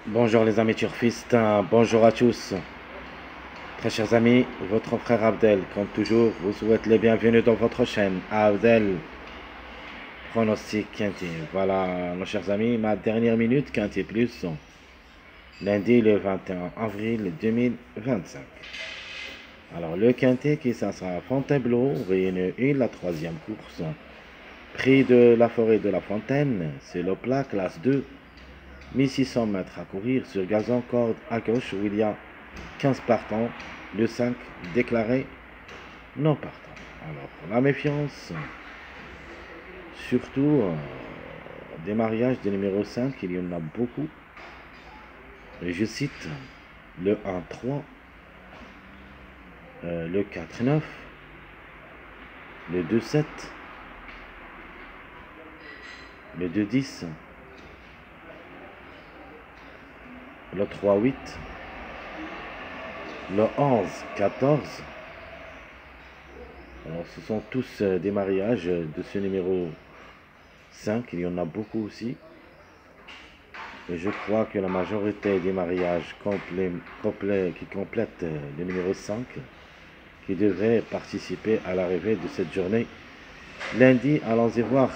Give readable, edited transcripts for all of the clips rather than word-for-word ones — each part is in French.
Bonjour les amis turfistes, bonjour à tous. Très chers amis, votre frère Abdel, comme toujours, vous souhaite les bienvenus dans votre chaîne Abdel Pronostic Quintet. Voilà, nos chers amis, ma dernière minute Quintet Plus, lundi le 21 avril 2025. Alors, le Quintet qui ça sera à Fontainebleau, Réunion 1, la troisième course. Prix de la forêt de la Fontaine, c'est le plat classe 2. 1600 mètres à courir sur gazon, corde à gauche où il y a 15 partants, le 5 déclaré non partant. Alors, la méfiance, surtout des mariages de numéro 5, il y en a beaucoup. Et je cite le 1-3, le 4-9, le 2-7, le 2-10, le 3-8, le 11-14. Alors, ce sont tous des mariages de ce numéro 5, il y en a beaucoup aussi. Et je crois que la majorité des mariages qui complètent le numéro 5, qui devraient participer à l'arrivée de cette journée. Lundi, allons-y voir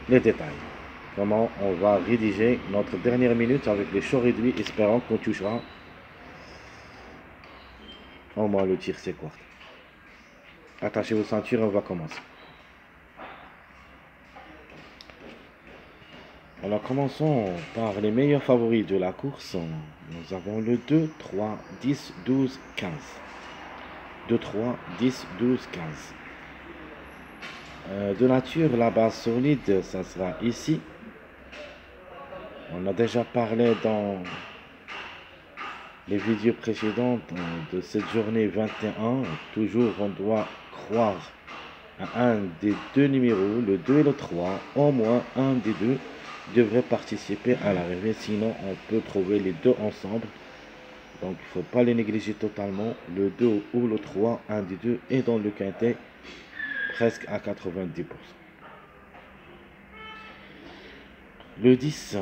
les détails. Comment on va rédiger notre dernière minute avec les chauds réduits, espérant qu'on touchera au moins le tir c'est court. Attachez vos ceintures, on va commencer. Alors commençons par les meilleurs favoris de la course. Nous avons le 2, 3, 10, 12, 15. 2, 3, 10, 12, 15. De nature, la base solide, ça sera ici. On a déjà parlé dans les vidéos précédentes de cette journée 21. Toujours, on doit croire à un des deux numéros, le 2 et le 3. Au moins un des deux devrait participer à l'arrivée. Sinon, on peut trouver les deux ensemble. Donc, il ne faut pas les négliger totalement. Le 2 ou le 3, un des deux est dans le quintet presque à 90%. Le 10,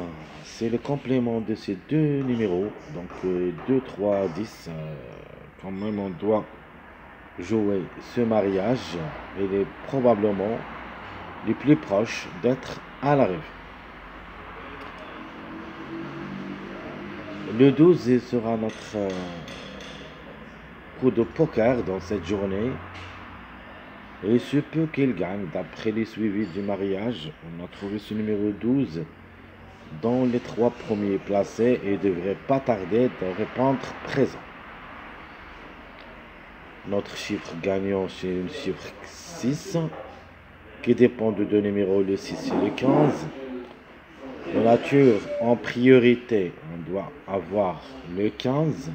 c'est le complément de ces deux numéros. Donc 2, 3, 10. Quand même, on doit jouer ce mariage. Il est probablement le plus proche d'être à l'arrivée. Le 12 sera notre coup de poker dans cette journée. Et il se peut qu'il gagne. D'après les suivis du mariage, on a trouvé ce numéro 12 dans les 3 premiers placés et devrait pas tarder de répondre présent. Notre chiffre gagnant, c'est le chiffre 6 qui dépend de deux numéros, le 6 et le 15. De nature, en priorité, on doit avoir le 15.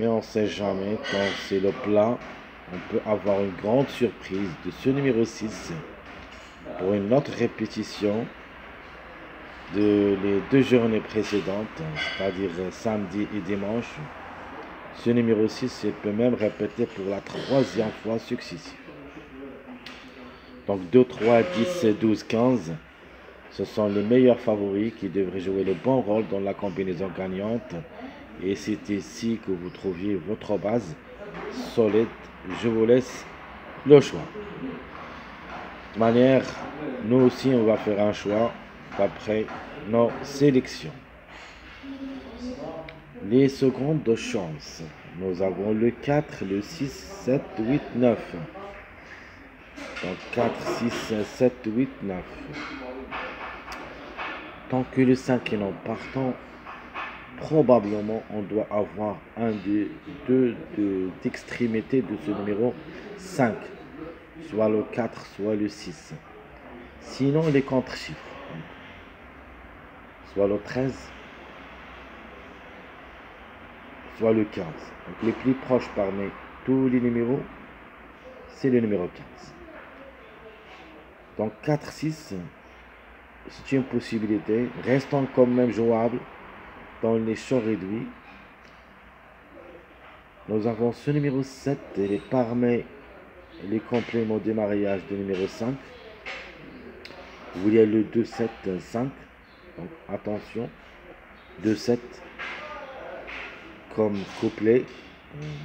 Mais on ne sait jamais, quand c'est le plat, on peut avoir une grande surprise de ce numéro 6 pour une autre répétition de les deux journées précédentes, c'est-à-dire samedi et dimanche. Ce numéro 6 peut même répéter pour la troisième fois successive. Donc 2, 3, 10, 12, 15, ce sont les meilleurs favoris qui devraient jouer le bon rôle dans la combinaison gagnante. Et c'est ici que vous trouviez votre base solide. Je vous laisse le choix. De toute manière, nous aussi, on va faire un choix d'après nos sélections. Les secondes de chance. Nous avons le 4, le 6, 7, 8, 9. Donc 4, 6, 7, 8, 9. Tant que le 5 est non partant, probablement on doit avoir un des deux d'extrémité de ce numéro 5. Soit le 4, soit le 6. Sinon, les contre-chiffres. Soit le 13, soit le 15. Donc les plus proches parmi tous les numéros, c'est le numéro 15. Donc 4, 6, c'est une possibilité. Restons quand même jouables dans les choix réduits. Nous avons ce numéro 7, il est parmi les compléments de mariage du numéro 5. Où il y a le 2, 7, 5. Donc attention, 2-7 comme couplet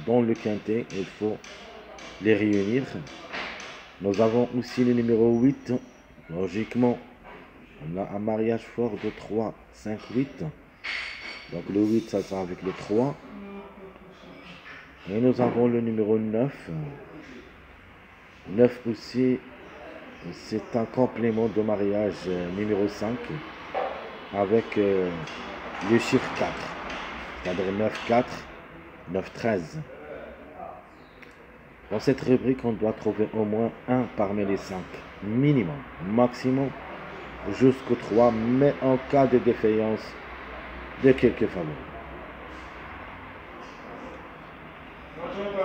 dans le quintet, il faut les réunir. Nous avons aussi le numéro 8. Logiquement, on a un mariage fort de 3, 5, 8. Donc le 8, ça sera avec le 3. Et nous avons le numéro 9. 9 aussi, c'est un complément de mariage numéro 5 avec le chiffre 4. C'est-à-dire 9, 4, 9, 13. Dans cette rubrique, on doit trouver au moins un parmi les 5. Minimum, maximum, jusqu'au 3, mais en cas de défaillance de quelques favoris.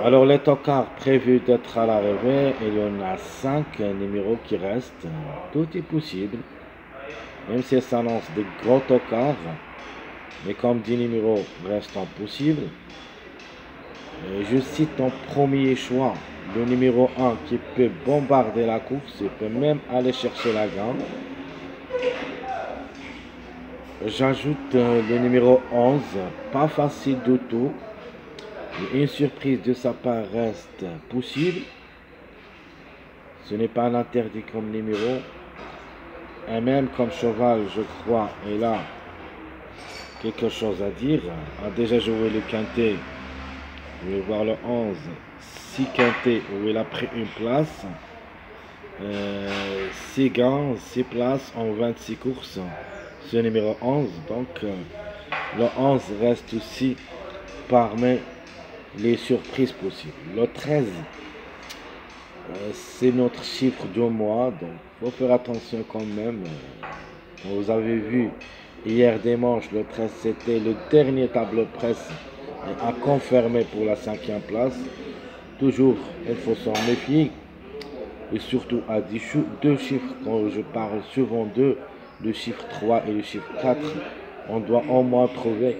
Alors les tocards prévus d'être à l'arrivée, il y en a 5 numéros qui restent. Tout est possible, même si ça annonce des gros tocards, mais comme 10 numéros restent impossibles. Je cite en premier choix le numéro 1 qui peut bombarder la course, il peut même aller chercher la gagne. J'ajoute le numéro 11, pas facile du tout. Une surprise de sa part reste possible. Ce n'est pas un interdit comme numéro. Et même comme cheval, je crois, il a quelque chose à dire. A déjà joué le quintet. Vous voulez voir le 11. 6 quintets où il a pris une place. 6 gains, 6 places en 26 courses. Ce numéro 11. Donc le 11 reste aussi parmi les surprises possibles. Le 13, c'est notre chiffre du mois, donc il faut faire attention quand même. Vous avez vu hier dimanche, le 13 c'était le dernier tableau de presse à confirmer pour la 5e place. Toujours, il faut s'en méfier. Et surtout à deux chiffres, quand je parle souvent d'eux, le chiffre 3 et le chiffre 4, on doit au moins trouver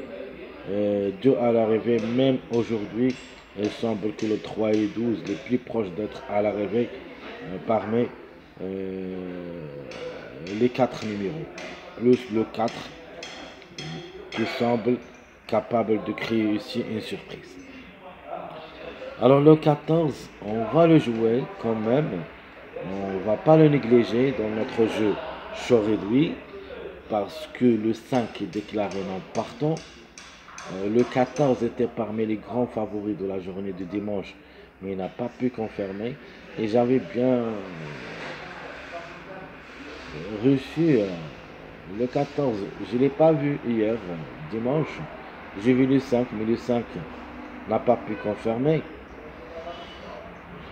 2 à l'arrivée. Même aujourd'hui, il semble que le 3 et 12, les plus proches d'être à l'arrivée parmi les 4 numéros, plus le 4 qui semble capable de créer ici une surprise. Alors le 14, on va le jouer quand même, on ne va pas le négliger dans notre jeu chaud réduit, parce que le 5 est déclaré non partant. Le 14 était parmi les grands favoris de la journée de dimanche, mais il n'a pas pu confirmer. Et j'avais bien reçu le 14. Je ne l'ai pas vu hier, dimanche. J'ai vu le 5, mais le 5 n'a pas pu confirmer.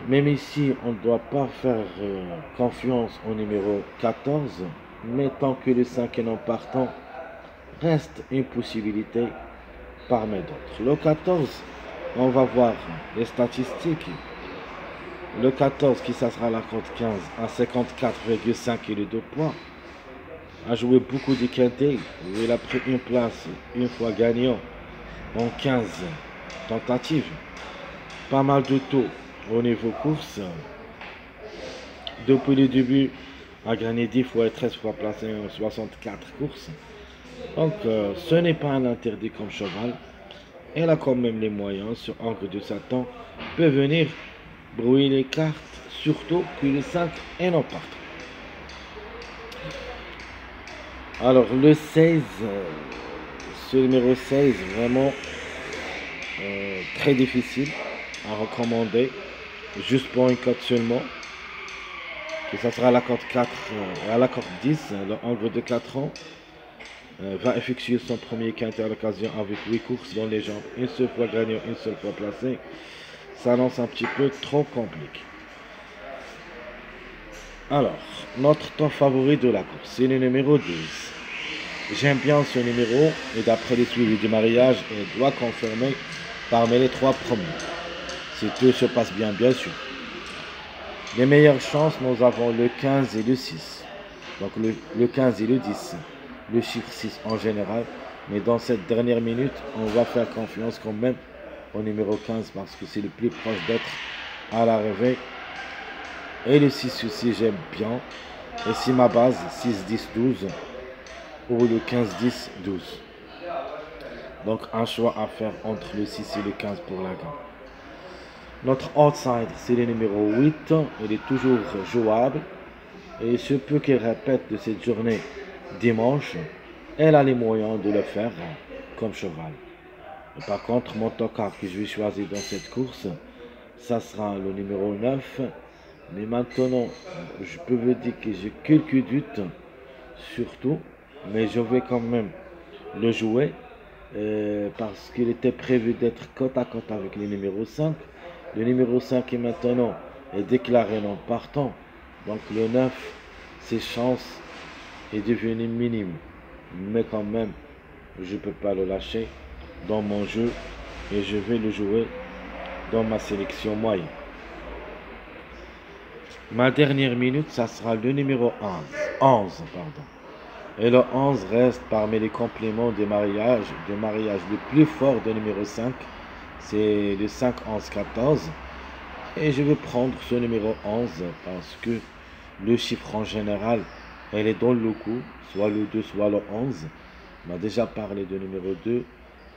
Même ici, on ne doit pas faire confiance au numéro 14, mais tant que le 5 est non partant, reste une possibilité parmi d'autres. Le 14, on va voir les statistiques. Le 14, qui ça sera la cote 15 à 54,5 et le 2 points, a joué beaucoup de quintés. Il a pris une place une fois gagnant en 15 tentatives. Pas mal de taux au niveau course. Depuis le début, a gagné 10 fois et 13 fois placé en 64 courses. Donc ce n'est pas un interdit comme cheval. Elle a quand même les moyens, sur Encre de Satan, peut venir brouiller les cartes, surtout que le 5 est non partant. Alors le 16, ce numéro 16, vraiment très difficile à recommander, juste pour une cote seulement. Que ça sera à la cote 4, à la cote 10, le Encre de 4 ans. Va effectuer son premier quintet à l'occasion avec 8 courses dans les jambes, une seule fois gagnant, une seule fois placé. Ça annonce un petit peu trop compliqué. Alors, notre temps favori de la course, c'est le numéro 12. J'aime bien ce numéro et d'après les suivis du mariage, il doit confirmer parmi les 3 premiers. Si tout se passe bien, bien sûr. Les meilleures chances, nous avons le 15 et le 6. Donc le 15 et le 10. Le chiffre 6 en général, mais dans cette dernière minute, on va faire confiance quand même au numéro 15 parce que c'est le plus proche d'être à l'arrivée. Et le 6 aussi, j'aime bien. Et si ma base, 6, 10, 12, ou le 15, 10, 12. Donc un choix à faire entre le 6 et le 15 pour la gagne. Notre outside, c'est le numéro 8. Il est toujours jouable. Et il se peut qu'il répète de cette journée dimanche. Elle a les moyens de le faire comme cheval. Et par contre, mon tocard que je vais choisir dans cette course, ça sera le numéro 9. Mais maintenant, je peux vous dire que j'ai quelques doutes, surtout. Mais je vais quand même le jouer. Parce qu'il était prévu d'être côte à côte avec le numéro 5. Le numéro 5 est maintenant est déclaré non partant. Donc le 9, ses chances est devenu minime. Mais quand même, je ne peux pas le lâcher dans mon jeu et je vais le jouer dans ma sélection moyenne. Ma dernière minute, ça sera le numéro 11 pardon. Et le 11 reste parmi les compléments de mariage le plus fort de numéro 5. C'est le 5, 11, 14. Et je vais prendre ce numéro 11 parce que le chiffre en général, elle est dans le coup, soit le 2, soit le 11. On a déjà parlé de numéro 2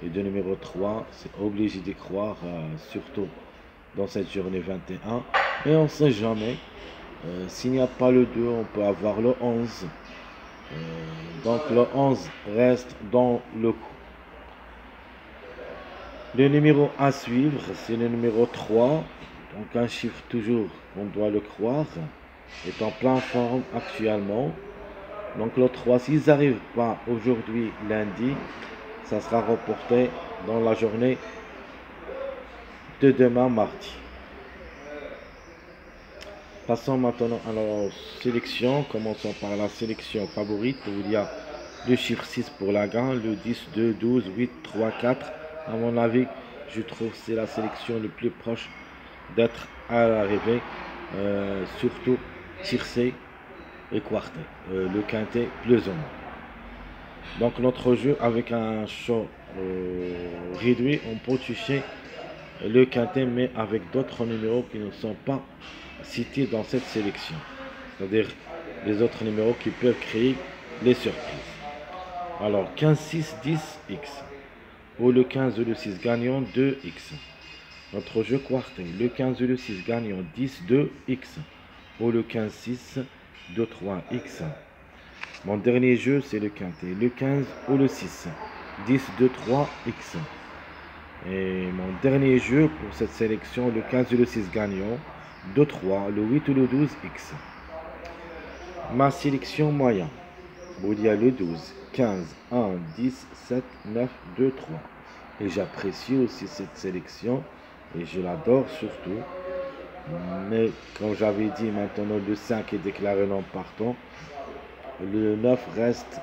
et de numéro 3. C'est obligé d'y croire, surtout dans cette journée 21. Et on ne sait jamais. S'il n'y a pas le 2, on peut avoir le 11. Donc le 11 reste dans le coup. Le numéro à suivre, c'est le numéro 3. Donc un chiffre toujours, on doit le croire, est en pleine forme actuellement. Donc le 3, s'ils n'arrivent pas aujourd'hui, lundi, ça sera reporté dans la journée de demain, mardi. Passons maintenant à la sélection. Commençons par la sélection favorite où il y a le chiffre 6 pour la gagne, le 10, 2, 12, 8, 3, 4. À mon avis, je trouve que c'est la sélection le plus proche d'être à l'arrivée, surtout tiercé et quarté, le quintet plus ou moins. Donc notre jeu avec un choix réduit, on peut toucher le quintet mais avec d'autres numéros qui ne sont pas cités dans cette sélection, c'est-à-dire les autres numéros qui peuvent créer les surprises. Alors 15, 6, 10, X ou le 15 ou le 6 gagnant 2X. Notre jeu quarté, le 15 ou le 6 gagnant 10, 2X ou le 15, 6, 2, 3X. Mon dernier jeu, c'est le quintet, le 15 ou le 6, 10, 2, 3X. Et mon dernier jeu pour cette sélection, le 15 ou le 6 gagnant, 2, 3, le 8 ou le 12X. Ma sélection moyenne, où il y a le 12, 15, 1, 10, 7, 9, 2, 3. Et j'apprécie aussi cette sélection et je l'adore surtout. Mais comme j'avais dit, maintenant le 5 est déclaré non partant. Le 9 reste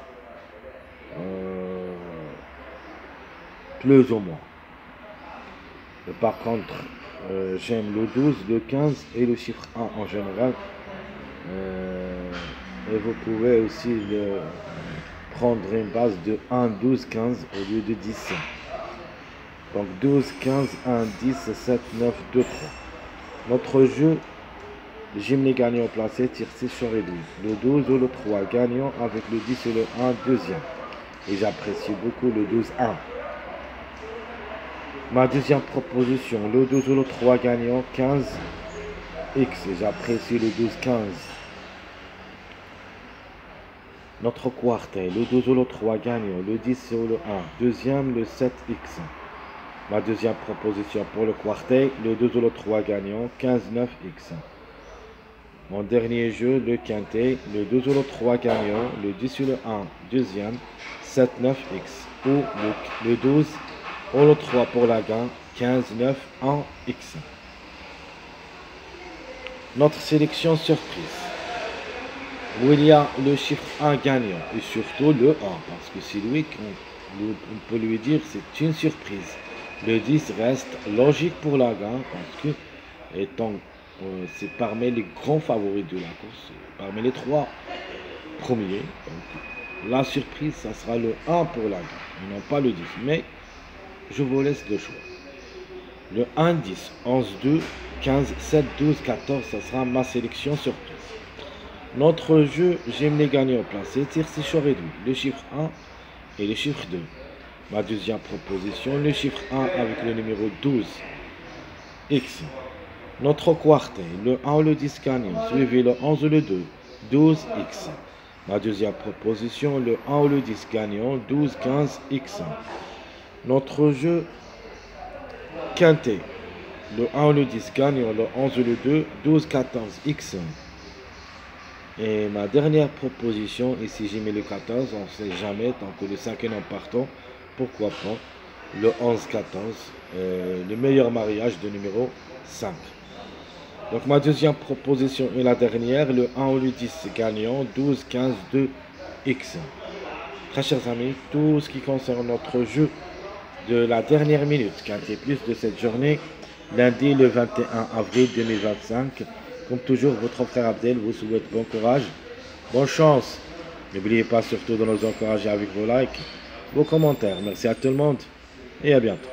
plus ou moins. Et par contre, j'aime le 12, le 15 et le chiffre 1 en général. Et vous pouvez aussi prendre une base de 1, 12, 15 au lieu de 10. Donc 12, 15, 1, 10, 7, 9, 2, 3. Notre jeu, j'aime les gagnants placés, tire 6 sur les 12. Le 12 ou le 3 gagnant avec le 10 et le 1 deuxième. Et j'apprécie beaucoup le 12, 1. Ma deuxième proposition, le 12 ou le 3 gagnant, 15 X. Et j'apprécie le 12, 15. Notre quartet, le 12 ou le 3 gagnant, le 10 ou le 1 deuxième, le 7X. Ma deuxième proposition pour le quartet, le 2 ou le 3 gagnant, 15, 9X. Mon dernier jeu, le quintet, le 2 ou le 3 gagnant, le 10 ou le 1 deuxième, 7, 9X. Ou le 12 ou le 3 pour la gagne, 15, 9, 1X. Notre sélection surprise, où il y a le chiffre 1 gagnant et surtout le 1, parce que c'est lui qu'on peut lui dire c'est une surprise. Le 10 reste logique pour la gagne parce que étant c'est parmi les grands favoris de la course, parmi les 3 premiers. Donc, la surprise, ça sera le 1 pour la gagne, et non pas le 10. Mais je vous laisse le choix. Le 1, 10, 11, 2, 15, 7, 12, 14, ça sera ma sélection surprise. Notre jeu, j'aime les gagnants placés, tir c'est chaud réduit, le chiffre 1 et le chiffre 2. Ma deuxième proposition, le chiffre 1 avec le numéro 12, X. Notre quartet, le 1 ou le 10 gagnant, suivi le 11 ou le 2, 12X. Ma deuxième proposition, le 1 ou le 10 gagnant, 12, 15X. Notre jeu quintet, le 1 ou le 10 gagnant, le 11 ou le 2, 12, 14X. Et ma dernière proposition, ici j'ai mis le 14, on ne sait jamais, tant que le 5 est non partant, pourquoi pas le 11-14, le meilleur mariage de numéro 5. Donc ma deuxième proposition est la dernière, le 1 ou le 10 gagnant, 12, 15, 2X. Très chers amis, tout ce qui concerne notre jeu de la dernière minute, quintet plus de cette journée, lundi le 21 avril 2025. Comme toujours, votre frère Abdel vous souhaite bon courage, bonne chance. N'oubliez pas surtout de nous encourager avec vos likes, vos commentaires. Merci à tout le monde et à bientôt.